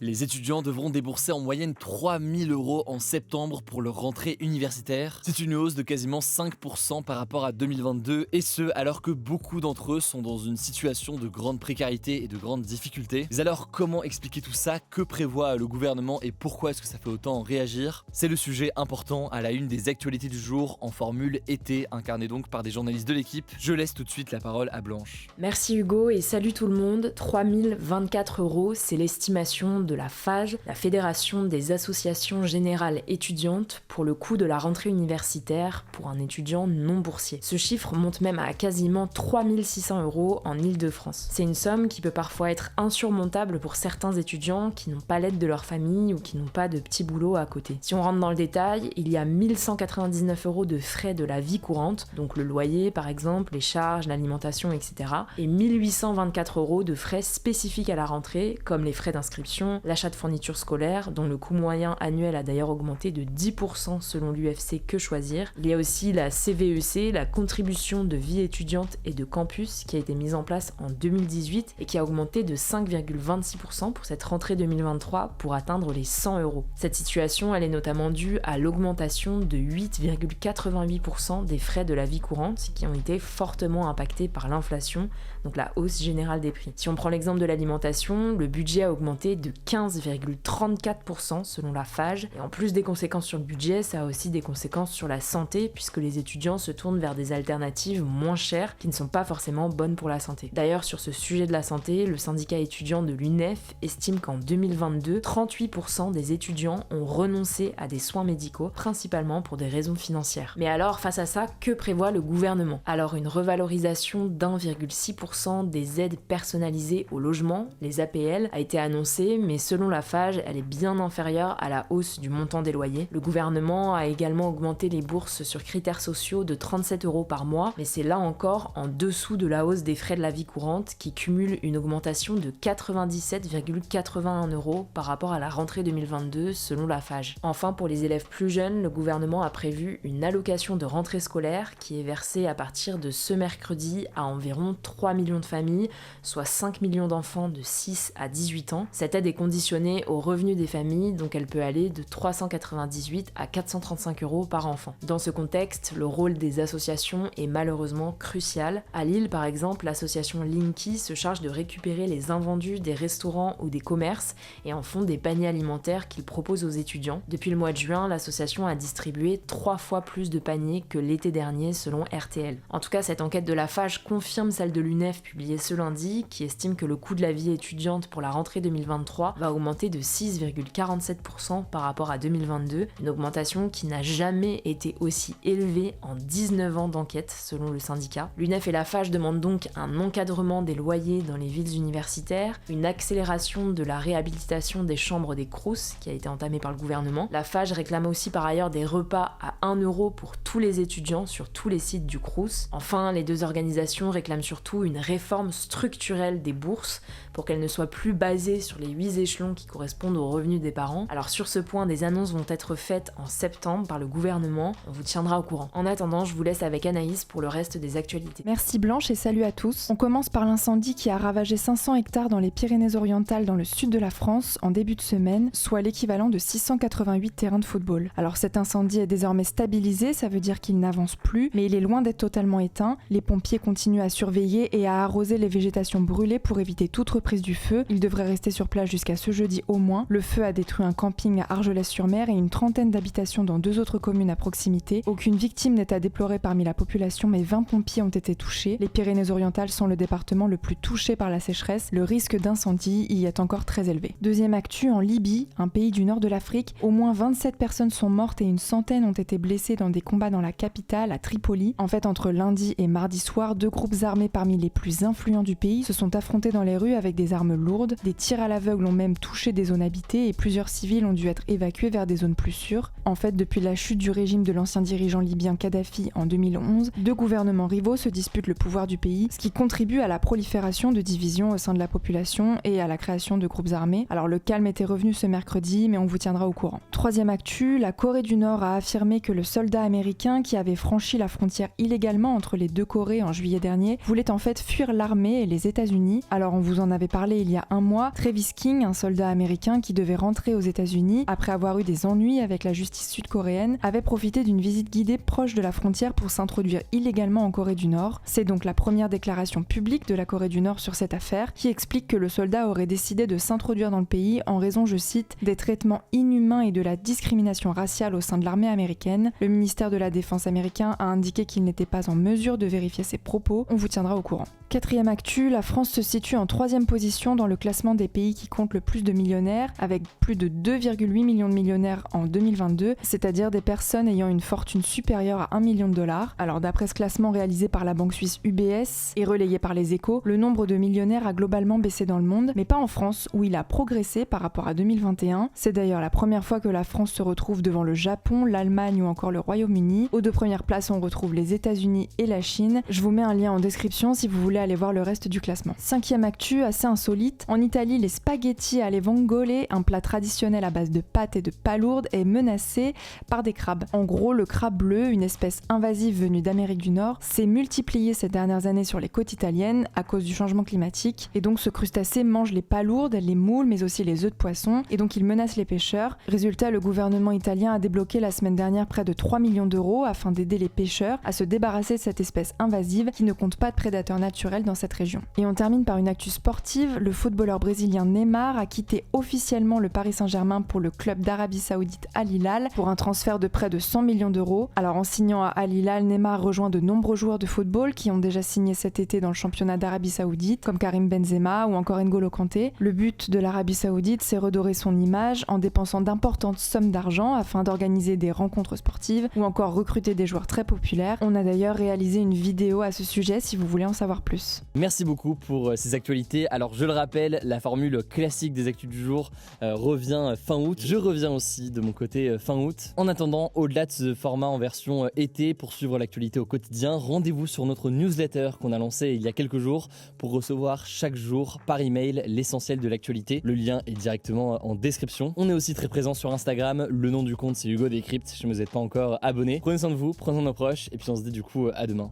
Les étudiants devront débourser en moyenne 3 000 € en septembre pour leur rentrée universitaire. C'est une hausse de quasiment 5% par rapport à 2022, et ce alors que beaucoup d'entre eux sont dans une situation de grande précarité et de grandes difficultés. Mais alors comment expliquer tout ça? Que prévoit le gouvernement et pourquoi est-ce que ça fait autant réagir? C'est le sujet important à la une des actualités du jour en formule été, incarnée donc par des journalistes de l'équipe. Je laisse tout de suite la parole à Blanche. Merci Hugo et salut tout le monde. 3 024 €, c'est l'estimation de la FAGE, la Fédération des associations générales étudiantes, pour le coût de la rentrée universitaire pour un étudiant non boursier. Ce chiffre monte même à quasiment 3 600 € en Île-de-France. C'est une somme qui peut parfois être insurmontable pour certains étudiants qui n'ont pas l'aide de leur famille ou qui n'ont pas de petit boulot à côté. Si on rentre dans le détail, il y a 1 199 € de frais de la vie courante, donc le loyer par exemple, les charges, l'alimentation, etc. et 1 824 € de frais spécifiques à la rentrée, comme les frais d'inscription, l'achat de fournitures scolaires, dont le coût moyen annuel a d'ailleurs augmenté de 10% selon l'UFC Que Choisir. Il y a aussi la CVEC, la contribution de vie étudiante et de campus, qui a été mise en place en 2018 et qui a augmenté de 5,26% pour cette rentrée 2023 pour atteindre les 100 €. Cette situation, elle est notamment due à l'augmentation de 8,88% des frais de la vie courante qui ont été fortement impactés par l'inflation, donc la hausse générale des prix. Si on prend l'exemple de l'alimentation, le budget a augmenté de 15,34% selon la FAGE, et en plus des conséquences sur le budget, ça a aussi des conséquences sur la santé puisque les étudiants se tournent vers des alternatives moins chères qui ne sont pas forcément bonnes pour la santé. D'ailleurs, sur ce sujet de la santé, le syndicat étudiant de l'UNEF estime qu'en 2022, 38% des étudiants ont renoncé à des soins médicaux, principalement pour des raisons financières. Mais alors, face à ça, que prévoit le gouvernement? Alors, une revalorisation d'1,6% des aides personnalisées au logement, les APL, a été annoncée, mais selon la FAGE, elle est bien inférieure à la hausse du montant des loyers. Le gouvernement a également augmenté les bourses sur critères sociaux de 37 € par mois, mais c'est là encore en dessous de la hausse des frais de la vie courante qui cumule une augmentation de 97,81 € par rapport à la rentrée 2022 selon la FAGE. Enfin, pour les élèves plus jeunes, le gouvernement a prévu une allocation de rentrée scolaire qui est versée à partir de ce mercredi à environ 3 millions de familles, soit 5 millions d'enfants de 6 à 18 ans. Cette aide est conditionnée aux revenus des familles, donc elle peut aller de 398 à 435 € par enfant. Dans ce contexte, le rôle des associations est malheureusement crucial. À Lille, par exemple, l'association Linky se charge de récupérer les invendus des restaurants ou des commerces et en font des paniers alimentaires qu'ils proposent aux étudiants. Depuis le mois de juin, l'association a distribué 3 fois plus de paniers que l'été dernier selon RTL. En tout cas, cette enquête de la FAGE confirme celle de l'UNEF publiée ce lundi, qui estime que le coût de la vie étudiante pour la rentrée 2023 va augmenter de 6,47% par rapport à 2022, une augmentation qui n'a jamais été aussi élevée en 19 ans d'enquête selon le syndicat. L'UNEF et la FAGE demandent donc un encadrement des loyers dans les villes universitaires, une accélération de la réhabilitation des chambres des Crous qui a été entamée par le gouvernement. La FAGE réclame aussi par ailleurs des repas à 1 € pour tous les étudiants sur tous les sites du Crous. Enfin, les deux organisations réclament surtout une réforme structurelle des bourses pour qu'elles ne soient plus basées sur les 8 échelons qui correspondent aux revenus des parents. Alors sur ce point, des annonces vont être faites en septembre par le gouvernement, on vous tiendra au courant. En attendant, je vous laisse avec Anaïs pour le reste des actualités. Merci Blanche et salut à tous. On commence par l'incendie qui a ravagé 500 hectares dans les Pyrénées-Orientales dans le sud de la France en début de semaine, soit l'équivalent de 688 terrains de football. Alors cet incendie est désormais stabilisé, ça veut dire qu'il n'avance plus, mais il est loin d'être totalement éteint. Les pompiers continuent à surveiller et à arroser les végétations brûlées pour éviter toute reprise du feu. Ils devraient rester sur place jusqu'à ce jeudi au moins. Le feu a détruit un camping à Argelès-sur-Mer et une trentaine d'habitations dans 2 autres communes à proximité. Aucune victime n'est à déplorer parmi la population, mais 20 pompiers ont été touchés. Les Pyrénées-Orientales sont le département le plus touché par la sécheresse. Le risque d'incendie y est encore très élevé. Deuxième actu, en Libye, un pays du nord de l'Afrique, au moins 27 personnes sont mortes et une centaine ont été blessées dans des combats dans la capitale, à Tripoli. En fait, entre lundi et mardi soir, 2 groupes armés parmi les plus influents du pays se sont affrontés dans les rues avec des armes lourdes. Des tirs à l'aveugle ont même touché des zones habitées et plusieurs civils ont dû être évacués vers des zones plus sûres. En fait, depuis la chute du régime de l'ancien dirigeant libyen Kadhafi en 2011, 2 gouvernements rivaux se disputent le pouvoir du pays, ce qui contribue à la prolifération de divisions au sein de la population et à la création de groupes armés. Alors le calme était revenu ce mercredi, mais on vous tiendra au courant. Troisième actu, la Corée du Nord a affirmé que le soldat américain qui avait franchi la frontière illégalement entre les 2 Corées en juillet dernier voulait en fait fuir l'armée et les États-Unis. Alors on vous en avait parlé il y a un mois, Travis King, un soldat américain qui devait rentrer aux États-Unis après avoir eu des ennuis avec la justice sud-coréenne avait profité d'une visite guidée proche de la frontière pour s'introduire illégalement en Corée du Nord. C'est donc la première déclaration publique de la Corée du Nord sur cette affaire qui explique que le soldat aurait décidé de s'introduire dans le pays en raison, je cite, des traitements inhumains et de la discrimination raciale au sein de l'armée américaine. Le ministère de la Défense américain a indiqué qu'il n'était pas en mesure de vérifier ses propos. On vous tiendra au courant. Quatrième actu, la France se situe en 3e position dans le classement des pays qui comptent le plus de millionnaires, avec plus de 2,8 millions de millionnaires en 2022, c'est-à-dire des personnes ayant une fortune supérieure à 1 million de dollars. Alors d'après ce classement réalisé par la banque suisse UBS et relayé par les Échos, le nombre de millionnaires a globalement baissé dans le monde, mais pas en France, où il a progressé par rapport à 2021. C'est d'ailleurs la première fois que la France se retrouve devant le Japon, l'Allemagne ou encore le Royaume-Uni. Aux 2 premières places, on retrouve les États-Unis et la Chine. Je vous mets un lien en description si vous voulez aller voir le reste du classement. 5e actu, assez insolite. En Italie, les spaghettis alle vongole, un plat traditionnel à base de pâtes et de palourdes, est menacé par des crabes. En gros, le crabe bleu, une espèce invasive venue d'Amérique du Nord, s'est multiplié ces dernières années sur les côtes italiennes à cause du changement climatique. Et donc ce crustacé mange les palourdes, les moules, mais aussi les œufs de poisson. Et donc il menace les pêcheurs. Résultat, le gouvernement italien a débloqué la semaine dernière près de 3 millions d'euros afin d'aider les pêcheurs à se débarrasser de cette espèce invasive qui ne compte pas de prédateurs naturels dans cette région. Et on termine par une actu sportive. Le footballeur brésilien Neymar a quitté officiellement le Paris Saint-Germain pour le club d'Arabie Saoudite Al Hilal pour un transfert de près de 100 millions d'euros. Alors en signant à Al Hilal, Neymar rejoint de nombreux joueurs de football qui ont déjà signé cet été dans le championnat d'Arabie Saoudite, comme Karim Benzema ou encore N'Golo Kanté. Le but de l'Arabie Saoudite, c'est redorer son image en dépensant d'importantes sommes d'argent afin d'organiser des rencontres sportives ou encore recruter des joueurs très populaires. On a d'ailleurs réalisé une vidéo à ce sujet si vous voulez en savoir plus. Merci beaucoup pour ces actualités. Alors je le rappelle, la formule classique des actus du jour revient fin août. Je reviens aussi de mon côté fin août. En attendant, au-delà de ce format en version été, pour suivre l'actualité au quotidien, rendez-vous sur notre newsletter qu'on a lancé il y a quelques jours pour recevoir chaque jour par email l'essentiel de l'actualité. Le lien est directement en description. On est aussi très présent sur Instagram. Le nom du compte c'est Hugo Décrypte si vous n'êtes pas encore abonné. Prenez soin de vous, prenez soin de nos proches et puis on se dit du coup à demain.